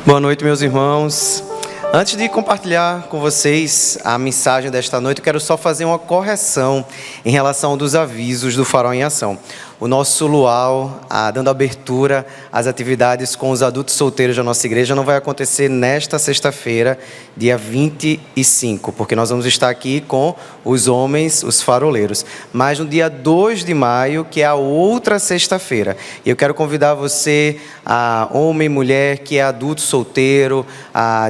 Boa noite, meus irmãos. Antes de compartilhar com vocês a mensagem desta noite, eu quero só fazer uma correção em relação dos avisos do Farol em Ação. O nosso luau, dando abertura às atividades com os adultos solteiros da nossa igreja, não vai acontecer nesta sexta-feira, dia 25, porque nós vamos estar aqui com os homens, os faroleiros. Mas no dia 2 de maio, que é a outra sexta-feira. E eu quero convidar você, homem e mulher, que é adulto solteiro,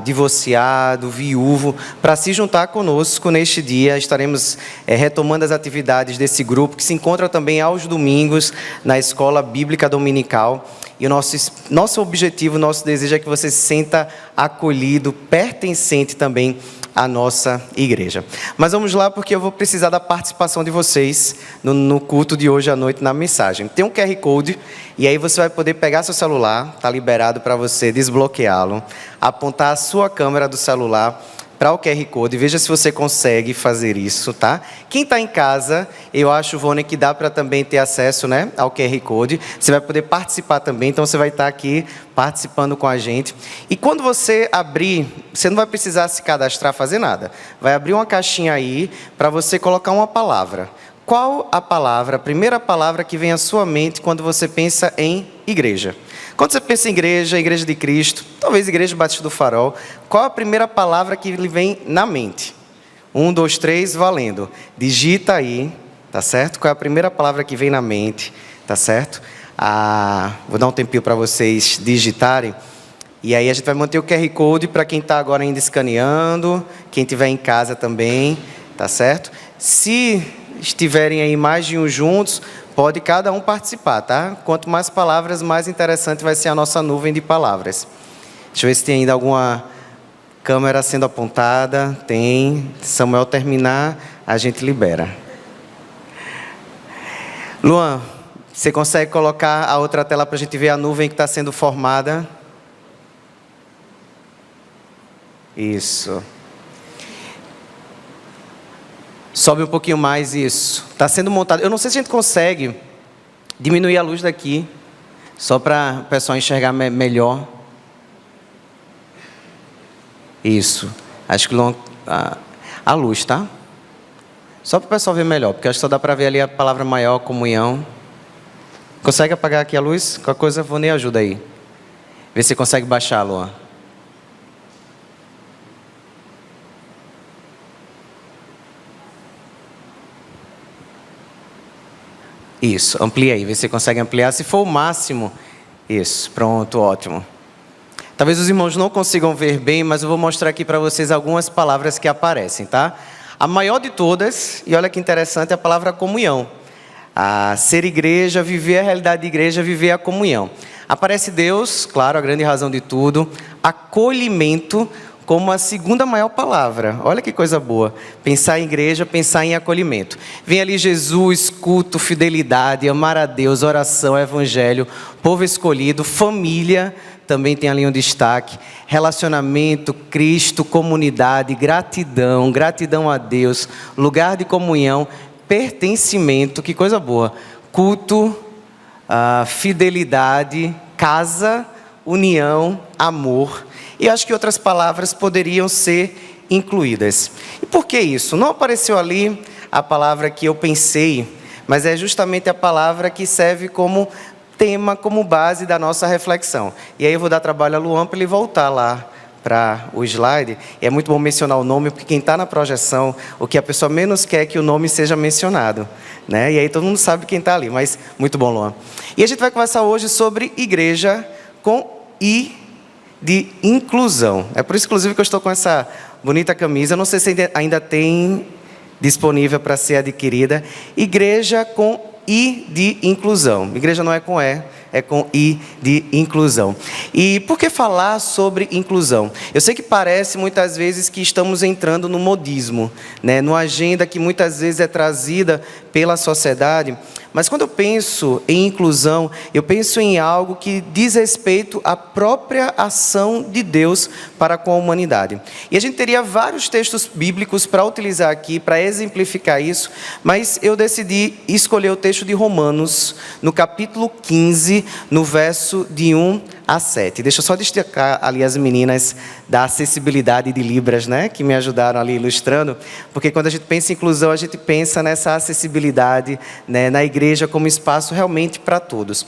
divorciado, viúvo, para se juntar conosco neste dia. Estaremos retomando as atividades desse grupo, que se encontra também aos domingos, na Escola Bíblica Dominical. E o nosso objetivo, nosso desejo é que você se sinta acolhido, pertencente também à nossa igreja. Mas vamos lá, porque eu vou precisar da participação de vocês no culto de hoje à noite, na mensagem. Tem um QR Code, e aí você vai poder pegar seu celular, está liberado para você desbloqueá-lo, apontar a sua câmera do celular para o QR Code, veja se você consegue fazer isso, tá? Quem está em casa, eu acho, Vônia, que dá para também ter acesso, né, ao QR Code. Você vai poder participar também, então você vai estar aqui participando com a gente. E quando você abrir, você não vai precisar se cadastrar, fazer nada. Vai abrir uma caixinha aí para você colocar uma palavra. Qual a palavra, a primeira palavra que vem à sua mente quando você pensa em igreja? Quando você pensa em igreja, Igreja de Cristo, talvez Igreja Batista do Farol, qual a primeira palavra que lhe vem na mente? 1, 2, 3, valendo. Digita aí, tá certo? Qual é a primeira palavra que vem na mente, tá certo? Vou dar um tempinho para vocês digitarem. E aí a gente vai manter o QR Code para quem está agora ainda escaneando, quem estiver em casa também, tá certo? Se estiverem aí mais de um juntos, pode cada um participar, tá? Quanto mais palavras, mais interessante vai ser a nossa nuvem de palavras. Deixa eu ver se tem ainda alguma câmera sendo apontada. Tem. Samuel terminar, a gente libera. Luan, você consegue colocar a outra tela para a gente ver a nuvem que está sendo formada? Isso. Sobe um pouquinho mais, isso. Está sendo montado. Eu não sei se a gente consegue diminuir a luz daqui, só para o pessoal enxergar melhor. Isso. Acho que a luz, tá? Só para o pessoal ver melhor, porque acho que só dá para ver ali a palavra maior, comunhão. Consegue apagar aqui a luz? Qualquer coisa, vou nem ajuda aí. Vê se consegue baixar, Luan. Isso, amplia aí, vê se você consegue ampliar. Se for o máximo, isso, pronto, ótimo. Talvez os irmãos não consigam ver bem, mas eu vou mostrar aqui para vocês algumas palavras que aparecem, tá? A maior de todas, e olha que interessante, é a palavra comunhão. Ser igreja, viver a realidade de igreja, viver a comunhão. Aparece Deus, claro, a grande razão de tudo. Acolhimento como a segunda maior palavra. Olha que coisa boa. Pensar em igreja, pensar em acolhimento. Vem ali Jesus, culto, fidelidade, amar a Deus, oração, evangelho, povo escolhido, família, também tem ali um destaque. Relacionamento, Cristo, comunidade, gratidão, gratidão a Deus, lugar de comunhão, pertencimento, que coisa boa. Culto, fidelidade, casa, união, amor. E acho que outras palavras poderiam ser incluídas. E por que isso? Não apareceu ali a palavra que eu pensei, mas é justamente a palavra que serve como tema, como base da nossa reflexão. E aí eu vou dar trabalho a Luan para ele voltar lá para o slide. E é muito bom mencionar o nome, porque quem está na projeção, o que a pessoa menos quer é que o nome seja mencionado, né? E aí todo mundo sabe quem está ali, mas muito bom, Luan. E a gente vai conversar hoje sobre igreja com I de inclusão. É por isso, inclusive, que eu estou com essa bonita camisa. Não sei se ainda tem disponível para ser adquirida. Igreja com I de inclusão. Igreja não é com E, é com I de inclusão. E por que falar sobre inclusão? Eu sei que parece muitas vezes que estamos entrando no modismo, né? Numa agenda que muitas vezes é trazida pela sociedade. Mas quando eu penso em inclusão, eu penso em algo que diz respeito à própria ação de Deus para com a humanidade. E a gente teria vários textos bíblicos para utilizar aqui, para exemplificar isso, mas eu decidi escolher o texto de Romanos, no capítulo 15, no verso de 1 a 7. Deixa eu só destacar ali as meninas da acessibilidade de Libras, né, que me ajudaram ali ilustrando, porque quando a gente pensa em inclusão, a gente pensa nessa acessibilidade, né, na igreja como espaço realmente para todos.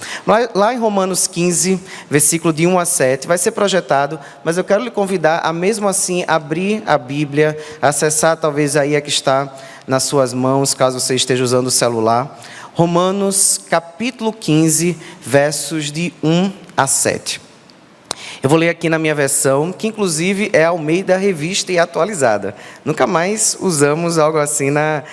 Lá em Romanos 15, versículo de 1 a 7, vai ser projetado, mas eu quero lhe convidar a mesmo assim abrir a Bíblia, acessar talvez aí a que está nas suas mãos, caso você esteja usando o celular. Romanos capítulo 15, versos de 1 a 7. Eu vou ler aqui na minha versão, que inclusive é Almeida Revista e Atualizada. Nunca mais usamos algo assim na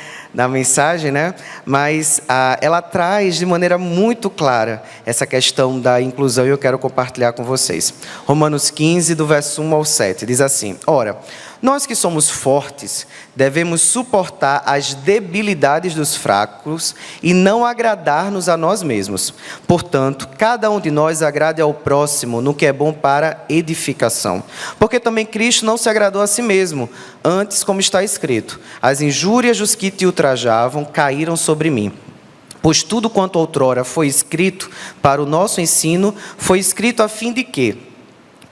mensagem, né? Mas ela traz de maneira muito clara essa questão da inclusão e eu quero compartilhar com vocês. Romanos 15, do verso 1 ao 7, diz assim: Ora, nós que somos fortes, devemos suportar as debilidades dos fracos e não agradar-nos a nós mesmos. Portanto, cada um de nós agrade ao próximo no que é bom para edificação. Porque também Cristo não se agradou a si mesmo, antes, como está escrito: as injúrias dos que te ultrajavam caíram sobre mim. Pois tudo quanto outrora foi escrito para o nosso ensino, foi escrito a fim de que,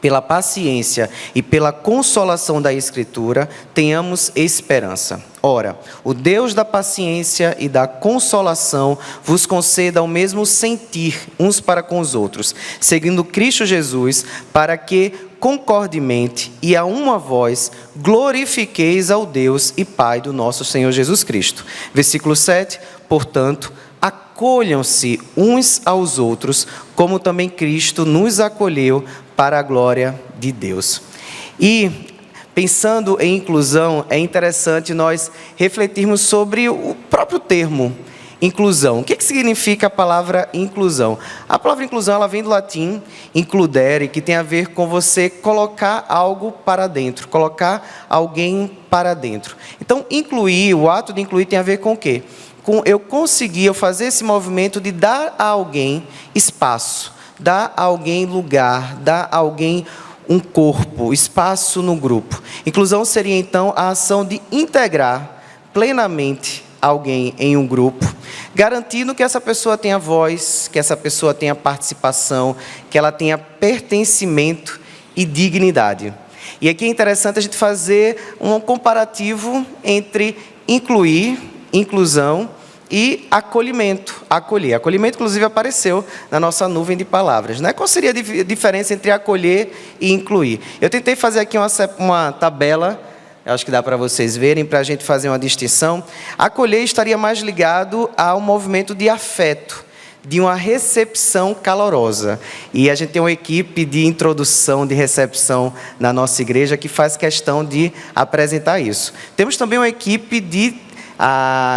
pela paciência e pela consolação da Escritura, tenhamos esperança. Ora, o Deus da paciência e da consolação vos conceda o mesmo sentir uns para com os outros, seguindo Cristo Jesus, para que, concordemente e a uma voz, glorifiqueis ao Deus e Pai do nosso Senhor Jesus Cristo. Versículo 7, portanto, acolham-se uns aos outros, como também Cristo nos acolheu para a glória de Deus. E, pensando em inclusão, é interessante nós refletirmos sobre o próprio termo inclusão. O que significa a palavra inclusão? A palavra inclusão, ela vem do latim includere, que tem a ver com você colocar algo para dentro, colocar alguém para dentro. Então, incluir, o ato de incluir tem a ver com o quê? Com eu fazer esse movimento de dar a alguém espaço, dar a alguém lugar, dar a alguém um corpo, espaço no grupo. Inclusão seria, então, a ação de integrar plenamente alguém em um grupo, garantindo que essa pessoa tenha voz, que essa pessoa tenha participação, que ela tenha pertencimento e dignidade. E aqui é interessante a gente fazer um comparativo entre incluir, inclusão e acolhimento, acolher. Acolhimento, inclusive, apareceu na nossa nuvem de palavras, né? Qual seria a diferença entre acolher e incluir? Eu tentei fazer aqui uma tabela, acho que dá para vocês verem, para a gente fazer uma distinção. Acolher estaria mais ligado ao movimento de afeto, de uma recepção calorosa. E a gente tem uma equipe de introdução, de recepção na nossa igreja que faz questão de apresentar isso. Temos também uma equipe de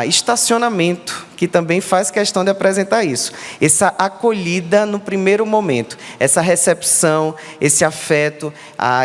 estacionamento, que também faz questão de apresentar isso. Essa acolhida no primeiro momento, essa recepção, esse afeto,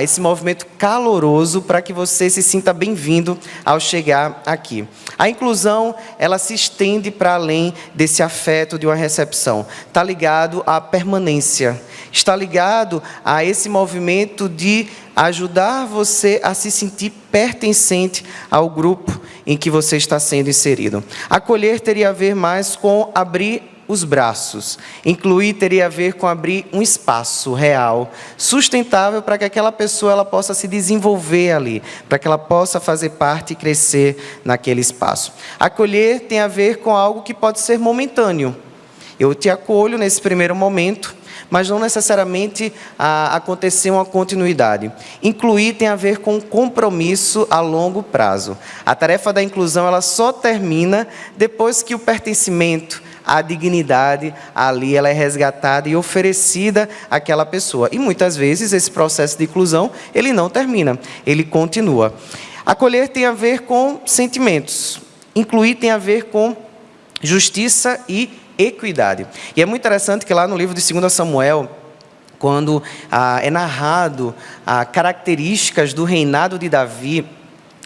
esse movimento caloroso para que você se sinta bem-vindo ao chegar aqui. A inclusão, ela se estende para além desse afeto de uma recepção. Está ligado à permanência, está ligado a esse movimento de ajudar você a se sentir pertencente ao grupo em que você está sendo inserido. Acolher teria a ver mais com abrir os braços. Incluir teria a ver com abrir um espaço real, sustentável, para que aquela pessoa ela possa se desenvolver ali, para que ela possa fazer parte e crescer naquele espaço. Acolher tem a ver com algo que pode ser momentâneo. Eu te acolho nesse primeiro momento, mas não necessariamente acontecer uma continuidade. Incluir tem a ver com compromisso a longo prazo. A tarefa da inclusão ela só termina depois que o pertencimento, a dignidade ali ela é resgatada e oferecida àquela pessoa. E muitas vezes esse processo de inclusão ele não termina, ele continua. Acolher tem a ver com sentimentos. Incluir tem a ver com justiça e equidade. E é muito interessante que lá no livro de 2 Samuel, quando é narrado características do reinado de Davi,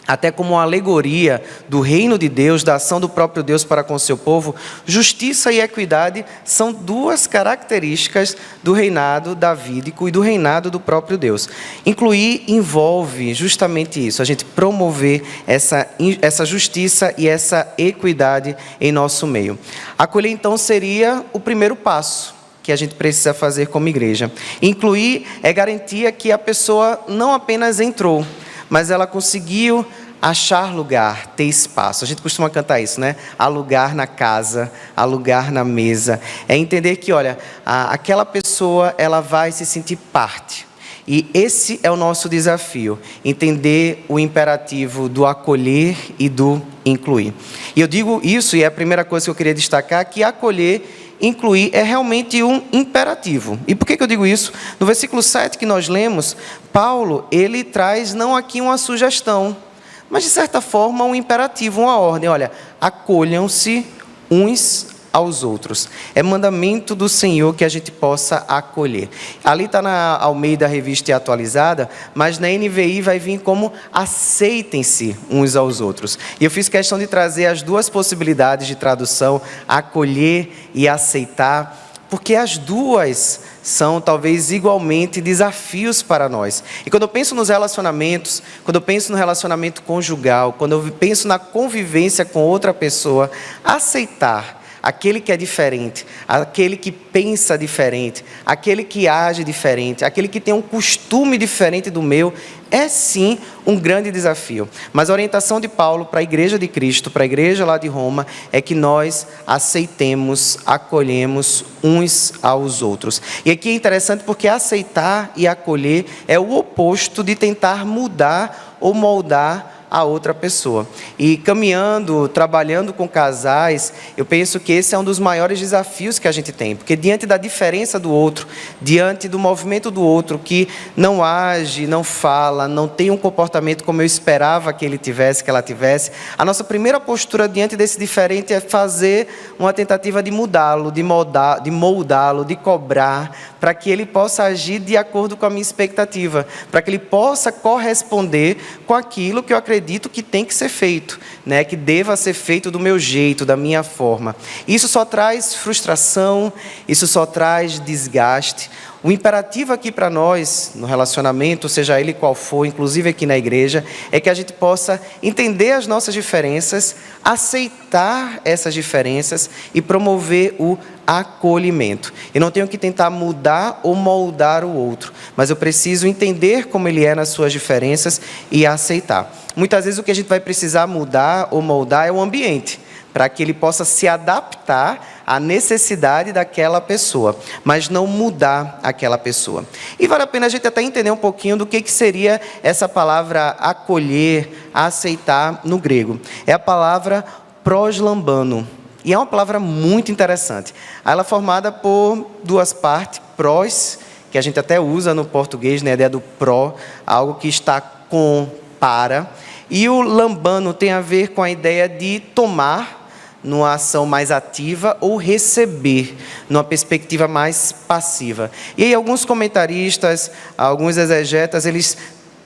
até como uma alegoria do reino de Deus, da ação do próprio Deus para com o seu povo, justiça e equidade são duas características do reinado davídico e do reinado do próprio Deus. Incluir envolve justamente isso, a gente promover essa justiça e essa equidade em nosso meio. Acolher, então, seria o primeiro passo que a gente precisa fazer como igreja. Incluir é garantia que a pessoa não apenas entrou, mas ela conseguiu achar lugar, ter espaço. A gente costuma cantar isso, né? Há lugar na casa, há lugar na mesa. É entender que, olha, aquela pessoa, ela vai se sentir parte. E esse é o nosso desafio, entender o imperativo do acolher e do incluir. E eu digo isso, e é a primeira coisa que eu queria destacar, que acolher, incluir é realmente um imperativo. E por que eu digo isso? No versículo 7 que nós lemos, Paulo, ele traz não aqui uma sugestão, mas de certa forma um imperativo, uma ordem. Olha, acolham-se uns aos outros. É mandamento do Senhor que a gente possa acolher. Ali está na Almeida Revista Atualizada, mas na NVI vai vir como aceitem-se uns aos outros. E eu fiz questão de trazer as duas possibilidades de tradução, acolher e aceitar, porque as duas são talvez igualmente desafios para nós. E quando eu penso nos relacionamentos, quando eu penso no relacionamento conjugal, quando eu penso na convivência com outra pessoa, aceitar aquele que é diferente, aquele que pensa diferente, aquele que age diferente, aquele que tem um costume diferente do meu, é sim um grande desafio. Mas a orientação de Paulo para a igreja de Cristo, para a igreja lá de Roma, é que nós aceitemos, acolhemos uns aos outros. E aqui é interessante porque aceitar e acolher é o oposto de tentar mudar ou moldar a outra pessoa. E caminhando, trabalhando com casais, eu penso que esse é um dos maiores desafios que a gente tem, porque diante da diferença do outro, diante do movimento do outro que não age, não fala, não tem um comportamento como eu esperava que ele tivesse, que ela tivesse, a nossa primeira postura diante desse diferente é fazer uma tentativa de mudá-lo, de moldá-lo, de cobrar, para que ele possa agir de acordo com a minha expectativa, para que ele possa corresponder com aquilo que eu acredito que tem que ser feito, né? Que deva ser feito do meu jeito, da minha forma. Isso só traz frustração, isso só traz desgaste. O imperativo aqui para nós, no relacionamento, seja ele qual for, inclusive aqui na igreja, é que a gente possa entender as nossas diferenças, aceitar essas diferenças e promover o acolhimento. Eu não tenho que tentar mudar ou moldar o outro, mas eu preciso entender como ele é nas suas diferenças e aceitar. Muitas vezes o que a gente vai precisar mudar ou moldar é o ambiente, para que ele possa se adaptar à necessidade daquela pessoa, mas não mudar aquela pessoa. E vale a pena a gente até entender um pouquinho do que seria essa palavra acolher, aceitar no grego. É a palavra proslambano, e é uma palavra muito interessante. Ela é formada por duas partes, prós, que a gente até usa no português, né, a ideia do pró, algo que está com, para, e o lambano tem a ver com a ideia de tomar, numa ação mais ativa, ou receber, numa perspectiva mais passiva. E aí alguns comentaristas, alguns exegetas, eles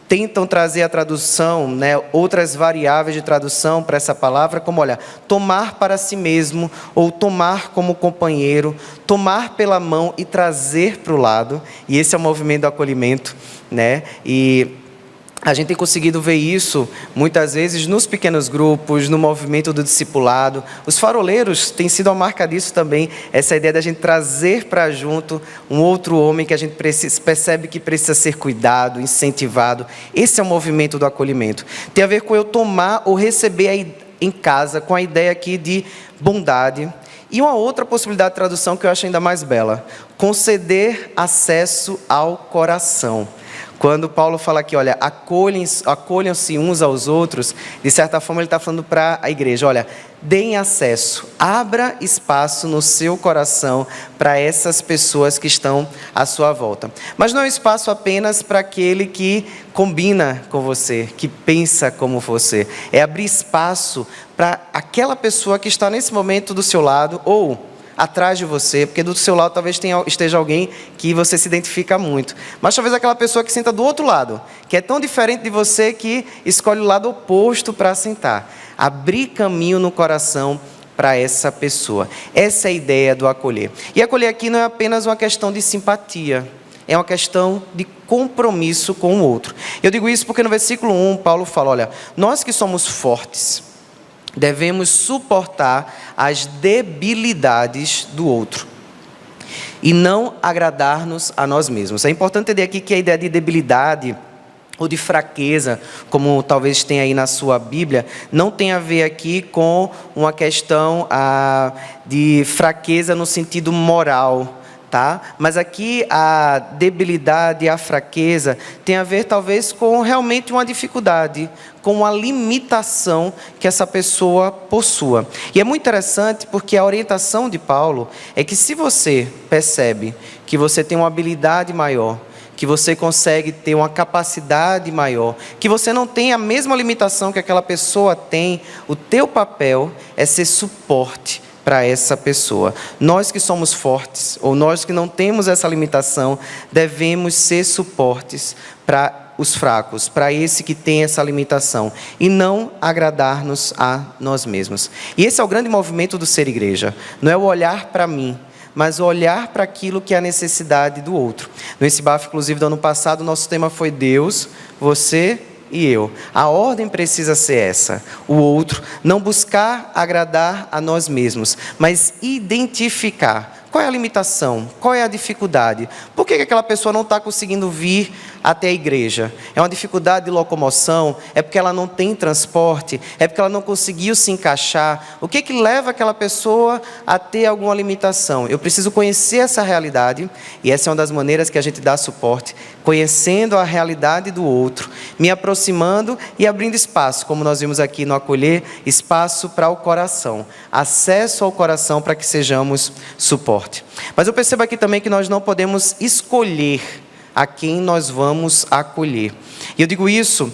tentam trazer a tradução, né, outras variáveis de tradução para essa palavra, como, olha, tomar para si mesmo, ou tomar como companheiro, tomar pela mão e trazer para o lado, e esse é o movimento do acolhimento, né, e a gente tem conseguido ver isso, muitas vezes, nos pequenos grupos, no movimento do discipulado. Os faroleiros têm sido a marca disso também, essa ideia da gente trazer para junto um outro homem que a gente percebe que precisa ser cuidado, incentivado. Esse é o movimento do acolhimento. Tem a ver com eu tomar ou receber em casa, com a ideia aqui de bondade. E uma outra possibilidade de tradução que eu acho ainda mais bela, conceder acesso ao coração. Quando Paulo fala aqui, olha, acolham-se uns aos outros, de certa forma ele está falando para a igreja, olha, deem acesso, abra espaço no seu coração para essas pessoas que estão à sua volta. Mas não é um espaço apenas para aquele que combina com você, que pensa como você. É abrir espaço para aquela pessoa que está nesse momento do seu lado, ou atrás de você, porque do seu lado talvez esteja alguém que você se identifica muito. Mas talvez aquela pessoa que senta do outro lado, que é tão diferente de você que escolhe o lado oposto para sentar. Abrir caminho no coração para essa pessoa. Essa é a ideia do acolher. E acolher aqui não é apenas uma questão de simpatia, é uma questão de compromisso com o outro. Eu digo isso porque no versículo 1, Paulo fala, olha, nós que somos fortes, devemos suportar as debilidades do outro e não agradar-nos a nós mesmos. É importante entender aqui que a ideia de debilidade ou de fraqueza, como talvez tenha aí na sua Bíblia, não tem a ver aqui com uma questão de fraqueza no sentido moral, tá? Mas aqui a debilidade e a fraqueza tem a ver talvez com realmente uma dificuldade, com uma limitação que essa pessoa possua. E é muito interessante porque a orientação de Paulo é que se você percebe que você tem uma habilidade maior, que você consegue ter uma capacidade maior, que você não tem a mesma limitação que aquela pessoa tem, o teu papel é ser suporte para essa pessoa. Nós que somos fortes, ou nós que não temos essa limitação, devemos ser suportes para os fracos, para esse que tem essa limitação, e não agradar-nos a nós mesmos. E esse é o grande movimento do ser igreja, não é o olhar para mim, mas olhar para aquilo que é a necessidade do outro. No Ensibaf, inclusive, do ano passado, o nosso tema foi Deus, você e eu. A ordem precisa ser essa, o outro, não buscar agradar a nós mesmos, mas identificar qual é a limitação, qual é a dificuldade, por que aquela pessoa não está conseguindo vir até a igreja? É uma dificuldade de locomoção? É porque ela não tem transporte? É porque ela não conseguiu se encaixar? O que leva aquela pessoa a ter alguma limitação? Eu preciso conhecer essa realidade, e essa é uma das maneiras que a gente dá suporte, conhecendo a realidade do outro, me aproximando e abrindo espaço, como nós vimos aqui no acolher, espaço para o coração, acesso ao coração para que sejamos suporte. Mas eu percebo aqui também que nós não podemos escolher a quem nós vamos acolher. E eu digo isso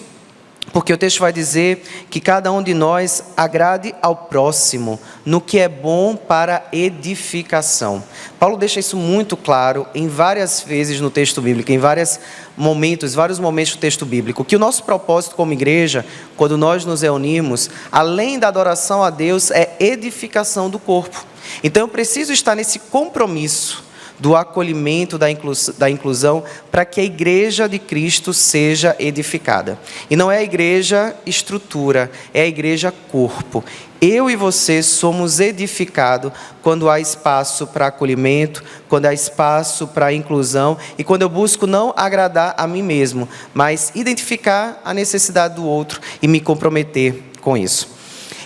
porque o texto vai dizer que cada um de nós agrade ao próximo no que é bom para edificação. Paulo deixa isso muito claro em várias vezes no texto bíblico, em vários momentos do texto bíblico, que o nosso propósito como igreja, quando nós nos reunimos, além da adoração a Deus, é edificação do corpo. Então eu preciso estar nesse compromisso do acolhimento, da inclusão, para que a igreja de Cristo seja edificada. E não é a igreja estrutura, é a igreja corpo. Eu e você somos edificados quando há espaço para acolhimento, quando há espaço para inclusão e quando eu busco não agradar a mim mesmo, mas identificar a necessidade do outro e me comprometer com isso.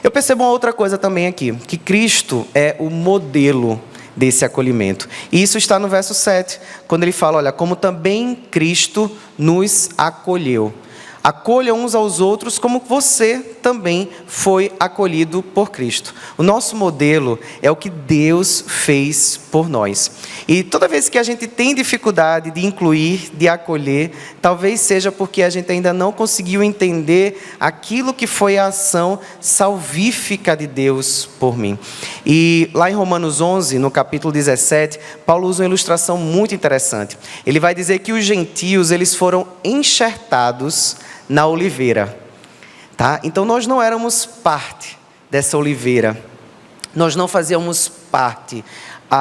Eu percebo uma outra coisa também aqui, que Cristo é o modelo desse acolhimento. E isso está no verso 7, quando ele fala, olha, como também Cristo nos acolheu. Acolham uns aos outros como você também foi acolhido por Cristo. O nosso modelo é o que Deus fez por nós. E toda vez que a gente tem dificuldade de incluir, de acolher, talvez seja porque a gente ainda não conseguiu entender aquilo que foi a ação salvífica de Deus por mim. E lá em Romanos 11, no capítulo 17, Paulo usa uma ilustração muito interessante. Ele vai dizer que os gentios, eles foram enxertados na oliveira, tá? Então nós não éramos parte dessa oliveira, nós não fazíamos parte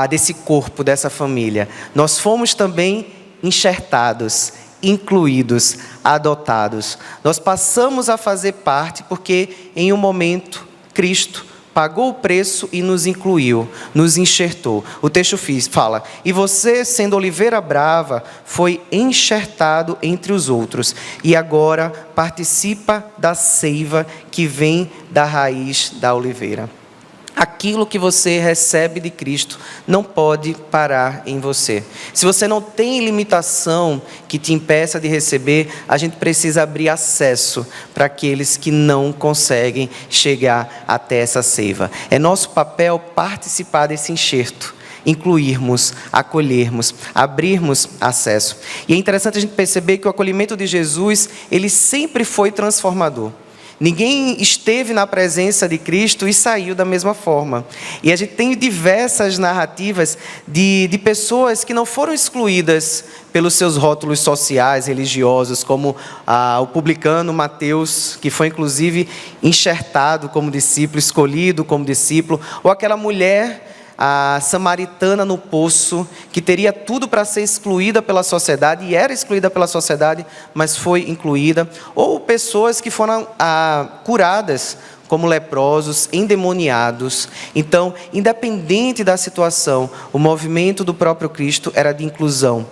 desse corpo, dessa família. Nós fomos também enxertados, incluídos, adotados. Nós passamos a fazer parte porque em um momento Cristo pagou o preço e nos incluiu, nos enxertou. O texto fala, e você, sendo oliveira brava, foi enxertado entre os outros, e agora participa da seiva que vem da raiz da oliveira. Aquilo que você recebe de Cristo não pode parar em você. Se você não tem limitação que te impeça de receber, a gente precisa abrir acesso para aqueles que não conseguem chegar até essa seiva. É nosso papel participar desse enxerto, incluirmos, acolhermos, abrirmos acesso. E é interessante a gente perceber que o acolhimento de Jesus, ele sempre foi transformador. Ninguém esteve na presença de Cristo e saiu da mesma forma. E a gente tem diversas narrativas de pessoas que não foram excluídas pelos seus rótulos sociais, religiosos, como o publicano Mateus, que foi inclusive enxertado como discípulo, escolhido como discípulo, ou aquela mulher, a samaritana no poço, que teria tudo para ser excluída pela sociedade, e era excluída pela sociedade, mas foi incluída, ou pessoas que foram curadas, como leprosos, endemoniados. Então, independente da situação, o movimento do próprio Cristo era de inclusão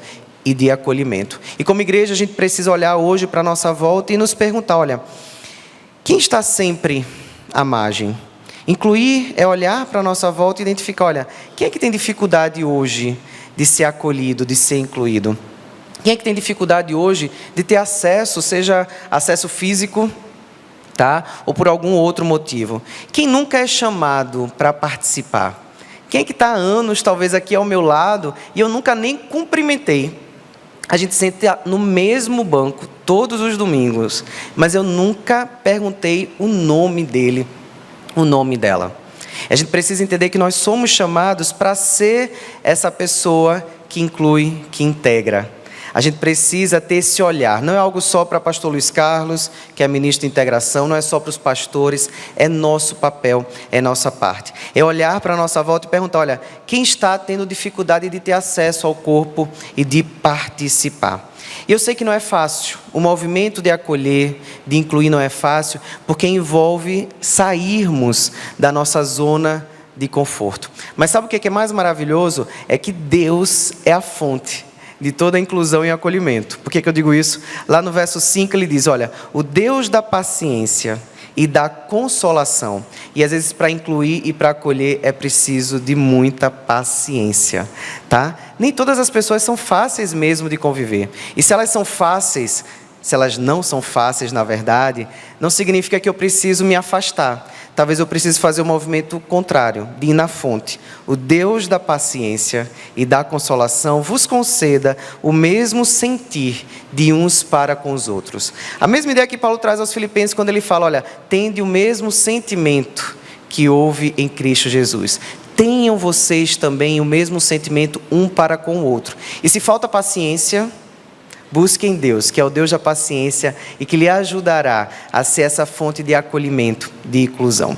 e de acolhimento. E como igreja, a gente precisa olhar hoje para a nossa volta e nos perguntar, olha, quem está sempre à margem? Incluir é olhar para a nossa volta e identificar, olha, quem é que tem dificuldade hoje de ser acolhido, de ser incluído? Quem é que tem dificuldade hoje de ter acesso, seja acesso físico, tá? Ou por algum outro motivo? Quem nunca é chamado para participar? Quem é que está há anos, talvez, aqui ao meu lado, e eu nunca nem cumprimentei? A gente senta no mesmo banco todos os domingos, mas eu nunca perguntei o nome dele, o nome dela. A gente precisa entender que nós somos chamados para ser essa pessoa que inclui, que integra. A gente precisa ter esse olhar. Não é algo só para pastor Luiz Carlos, que é ministro de integração, não é só para os pastores, é nosso papel, é nossa parte. É olhar para a nossa volta e perguntar, olha, quem está tendo dificuldade de ter acesso ao corpo e de participar? E eu sei que não é fácil, o movimento de acolher, de incluir não é fácil, porque envolve sairmos da nossa zona de conforto. Mas sabe o que é mais maravilhoso? É que Deus é a fonte de toda a inclusão e acolhimento. Por que eu digo isso? Lá no verso 5 ele diz, olha, o Deus da paciência e da consolação. E às vezes para incluir e para acolher é preciso de muita paciência, tá? Nem todas as pessoas são fáceis mesmo de conviver. E se elas são fáceis, se elas não são fáceis na verdade, não significa que eu preciso me afastar. Talvez eu precise fazer o movimento contrário, de ir na fonte. O Deus da paciência e da consolação vos conceda o mesmo sentir de uns para com os outros. A mesma ideia que Paulo traz aos Filipenses quando ele fala, olha, tende o mesmo sentimento que houve em Cristo Jesus. Tenham vocês também o mesmo sentimento um para com o outro. E se falta paciência, busquem Deus, que é o Deus da paciência e que lhe ajudará a ser essa fonte de acolhimento, de inclusão.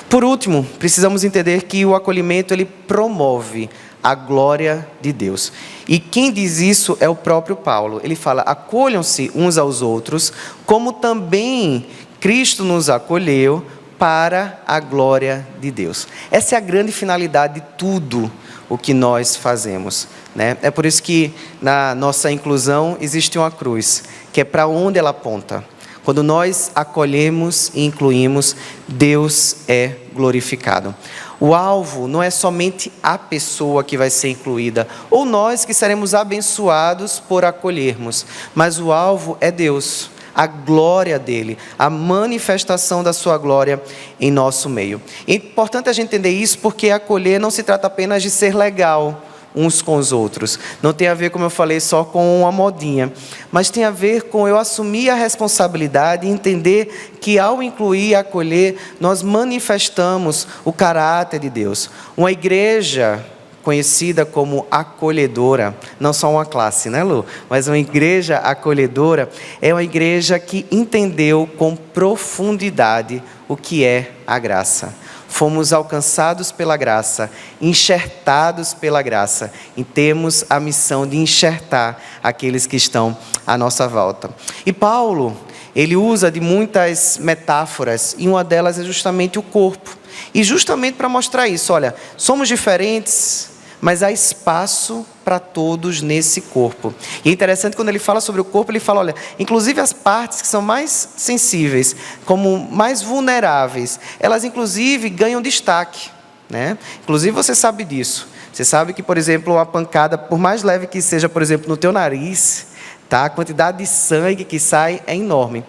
Por último, precisamos entender que o acolhimento ele promove a glória de Deus. E quem diz isso é o próprio Paulo. Ele fala, acolham-se uns aos outros, como também Cristo nos acolheu para a glória de Deus. Essa é a grande finalidade de tudo o que nós fazemos, né? É por isso que na nossa inclusão existe uma cruz, que é para onde ela aponta. Quando nós acolhemos e incluímos, Deus é glorificado. O alvo não é somente a pessoa que vai ser incluída, ou nós que seremos abençoados por acolhermos, mas o alvo é Deus, a glória dele, a manifestação da sua glória em nosso meio. É importante a gente entender isso porque acolher não se trata apenas de ser legal uns com os outros. Não tem a ver, como eu falei, só com uma modinha, mas tem a ver com eu assumir a responsabilidade e entender que ao incluir e acolher, nós manifestamos o caráter de Deus. Uma igreja conhecida como acolhedora, não só uma classe, né, Lu? Mas uma igreja acolhedora é uma igreja que entendeu com profundidade o que é a graça. Fomos alcançados pela graça, enxertados pela graça, e temos a missão de enxertar aqueles que estão à nossa volta. E Paulo, ele usa de muitas metáforas, e uma delas é justamente o corpo. E justamente para mostrar isso, olha, somos diferentes, mas há espaço para todos nesse corpo. E é interessante quando ele fala sobre o corpo, ele fala, olha, inclusive as partes que são mais sensíveis, como mais vulneráveis, elas inclusive ganham destaque, né? Inclusive você sabe disso. Você sabe que, por exemplo, uma pancada, por mais leve que seja, por exemplo, no teu nariz, tá? A quantidade de sangue que sai é enorme.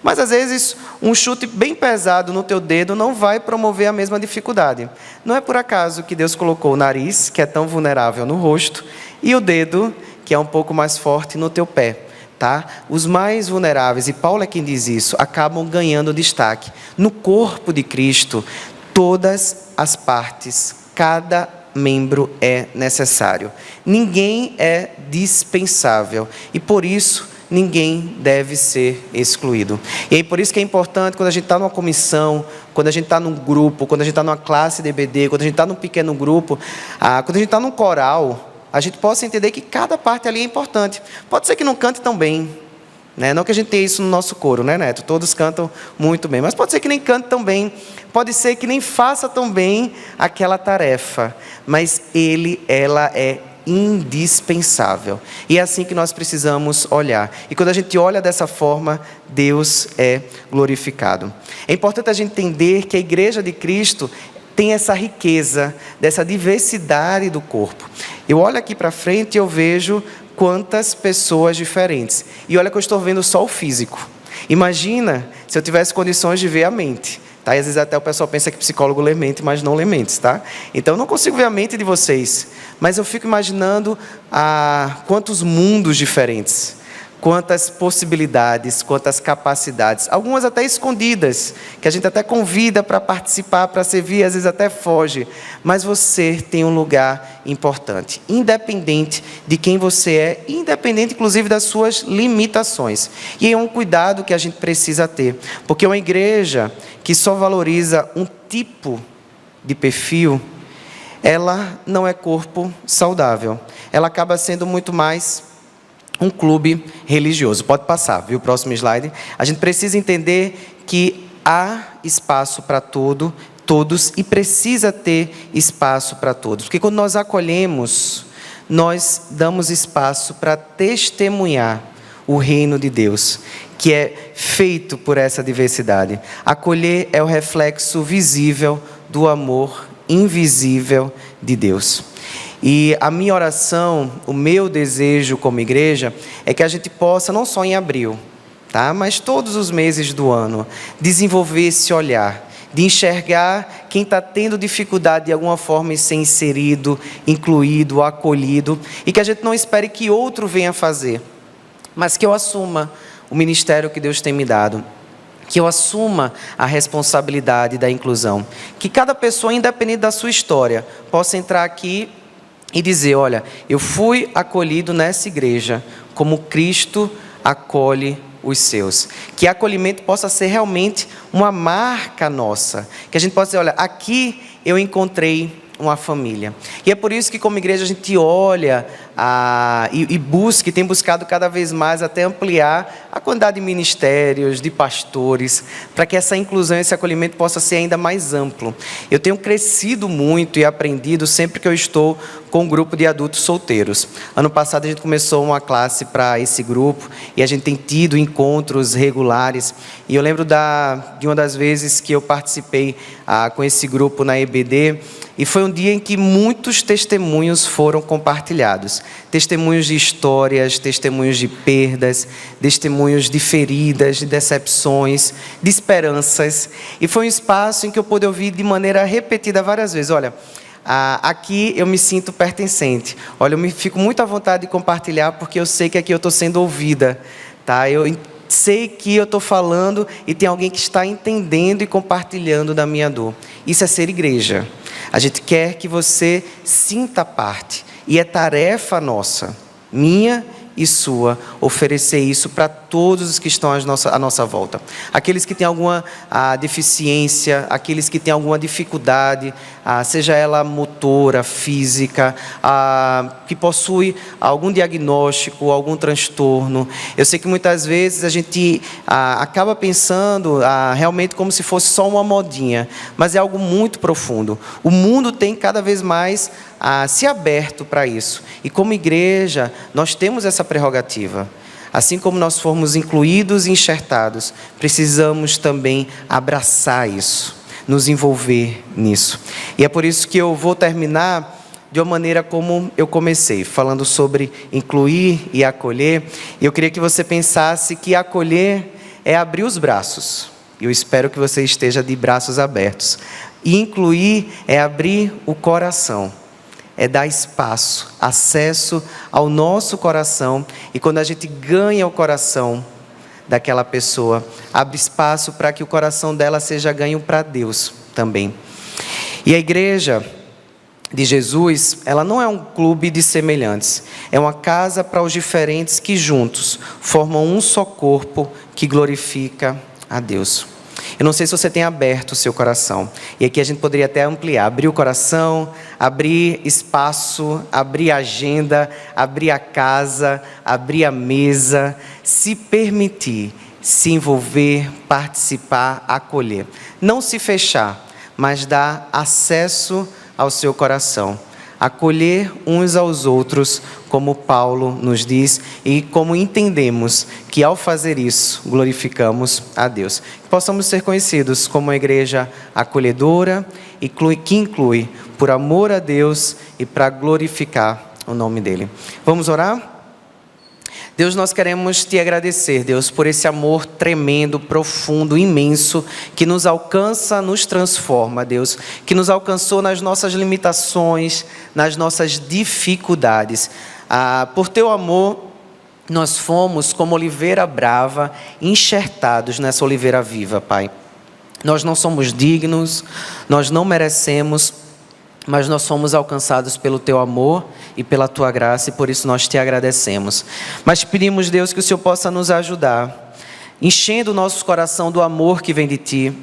Mas às vezes um chute bem pesado no teu dedo não vai promover a mesma dificuldade. Não é por acaso que Deus colocou o nariz, que é tão vulnerável, no rosto, e o dedo, que é um pouco mais forte, no teu pé. tá? Os mais vulneráveis, e Paulo é quem diz isso, acabam ganhando destaque. No corpo de Cristo, todas as partes, cada membro é necessário. Ninguém é dispensável e por isso ninguém deve ser excluído. E aí por isso que é importante quando a gente está numa comissão, quando a gente está num grupo, quando a gente está numa classe de EBD, quando a gente está num pequeno grupo, quando a gente está num coral, a gente possa entender que cada parte ali é importante. Pode ser que não cante tão bem, né? Não que a gente tenha isso no nosso coro, né, Neto? Todos cantam muito bem, mas pode ser que nem cante tão bem, pode ser que nem faça tão bem aquela tarefa, mas ela é indispensável. E é assim que nós precisamos olhar. E quando a gente olha dessa forma, Deus é glorificado. É importante a gente entender que a Igreja de Cristo tem essa riqueza, dessa diversidade do corpo. Eu olho aqui para frente e eu vejo quantas pessoas diferentes. E olha que eu estou vendo só o físico. Imagina se eu tivesse condições de ver a mente. Tá? E às vezes até o pessoal pensa que psicólogo lê mente, mas não lê mentes. Tá? Então eu não consigo ver a mente de vocês. Mas eu fico imaginando quantos mundos diferentes. Quantas possibilidades, quantas capacidades, algumas até escondidas, que a gente até convida para participar, para servir, às vezes até foge, mas você tem um lugar importante, independente de quem você é, independente inclusive das suas limitações. E é um cuidado que a gente precisa ter, porque uma igreja que só valoriza um tipo de perfil, ela não é corpo saudável, ela acaba sendo muito mais um clube religioso. Pode passar, viu? Próximo slide. A gente precisa entender que há espaço para todos e precisa ter espaço para todos. Porque quando nós acolhemos, nós damos espaço para testemunhar o reino de Deus, que é feito por essa diversidade. Acolher é o reflexo visível do amor invisível de Deus. E a minha oração, o meu desejo como igreja, é que a gente possa, não só em abril, tá? Mas todos os meses do ano, desenvolver esse olhar, de enxergar quem está tendo dificuldade de alguma forma em ser inserido, incluído, acolhido, e que a gente não espere que outro venha fazer, mas que eu assuma o ministério que Deus tem me dado, que eu assuma a responsabilidade da inclusão, que cada pessoa, independente da sua história, possa entrar aqui e dizer, olha, eu fui acolhido nessa igreja como Cristo acolhe os seus. Que acolhimento possa ser realmente uma marca nossa. Que a gente possa dizer, olha, aqui eu encontrei uma família. E é por isso que como igreja a gente olha e busca, e tem buscado cada vez mais até ampliar a quantidade de ministérios, de pastores, para que essa inclusão, esse acolhimento possa ser ainda mais amplo. Eu tenho crescido muito e aprendido sempre que eu estou com um grupo de adultos solteiros. Ano passado a gente começou uma classe para esse grupo e a gente tem tido encontros regulares. E eu lembro de uma das vezes que eu participei com esse grupo na EBD, e foi um dia em que muitos testemunhos foram compartilhados. Testemunhos de histórias, testemunhos de perdas, testemunhos de feridas, de decepções, de esperanças. E foi um espaço em que eu pude ouvir de maneira repetida várias vezes. Olha, aqui eu me sinto pertencente. Olha, eu fico muito à vontade de compartilhar porque eu sei que aqui eu estou sendo ouvida. Tá? Eu sei que eu estou falando e tem alguém que está entendendo e compartilhando da minha dor. Isso é ser igreja. A gente quer que você sinta parte. E é tarefa nossa, minha e sua, oferecer isso para todos os que estão à nossa volta. Aqueles que têm alguma deficiência, aqueles que têm alguma dificuldade, seja ela motora, física, que possui algum diagnóstico, algum transtorno. Eu sei que muitas vezes a gente acaba pensando realmente como se fosse só uma modinha, mas é algo muito profundo. O mundo tem cada vez mais se aberto para isso. E como igreja, nós temos essa prerrogativa. Assim como nós formos incluídos e enxertados, precisamos também abraçar isso, nos envolver nisso. E é por isso que eu vou terminar de uma maneira como eu comecei, falando sobre incluir e acolher. E eu queria que você pensasse que acolher é abrir os braços. Eu espero que você esteja de braços abertos. E incluir é abrir o coração. é dar espaço, acesso ao nosso coração. E quando a gente ganha o coração daquela pessoa, abre espaço para que o coração dela seja ganho para Deus também. E a igreja de Jesus, ela não é um clube de semelhantes, é uma casa para os diferentes que juntos formam um só corpo que glorifica a Deus. Eu não sei se você tem aberto o seu coração, e aqui a gente poderia até ampliar, abrir o coração, abrir espaço, abrir a agenda, abrir a casa, abrir a mesa, se permitir, se envolver, participar, acolher. Não se fechar, mas dar acesso ao seu coração. Acolher uns aos outros, como Paulo nos diz, e como entendemos que ao fazer isso, glorificamos a Deus. Que possamos ser conhecidos como uma igreja acolhedora e que inclui por amor a Deus e para glorificar o nome dEle. Vamos orar? Deus, nós queremos te agradecer, Deus, por esse amor tremendo, profundo, imenso, que nos alcança, nos transforma, Deus, que nos alcançou nas nossas limitações, nas nossas dificuldades. Por teu amor, nós fomos como oliveira brava, enxertados nessa oliveira viva, Pai. Nós não somos dignos, nós não merecemos, mas nós fomos alcançados pelo Teu amor e pela Tua graça, e por isso nós Te agradecemos. Mas pedimos, Deus, que o Senhor possa nos ajudar, enchendo o nosso coração do amor que vem de Ti,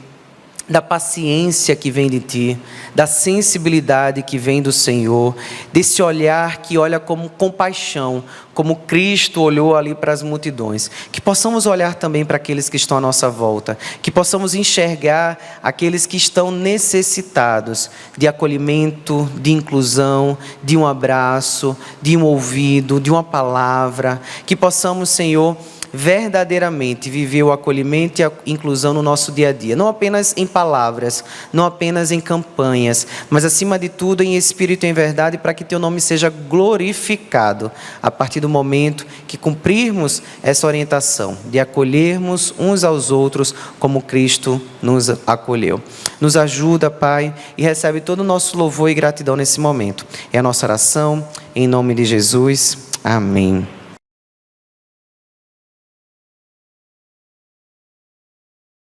da paciência que vem de Ti, da sensibilidade que vem do Senhor, desse olhar que olha como compaixão, como Cristo olhou ali para as multidões. Que possamos olhar também para aqueles que estão à nossa volta, que possamos enxergar aqueles que estão necessitados de acolhimento, de inclusão, de um abraço, de um ouvido, de uma palavra. Que possamos, Senhor, verdadeiramente viver o acolhimento e a inclusão no nosso dia a dia, não apenas em palavras, não apenas em campanhas, mas acima de tudo em espírito e em verdade, para que Teu nome seja glorificado a partir do momento que cumprirmos essa orientação de acolhermos uns aos outros como Cristo nos acolheu. Nos ajuda, Pai, e recebe todo o nosso louvor e gratidão nesse momento. É a nossa oração, em nome de Jesus. Amém.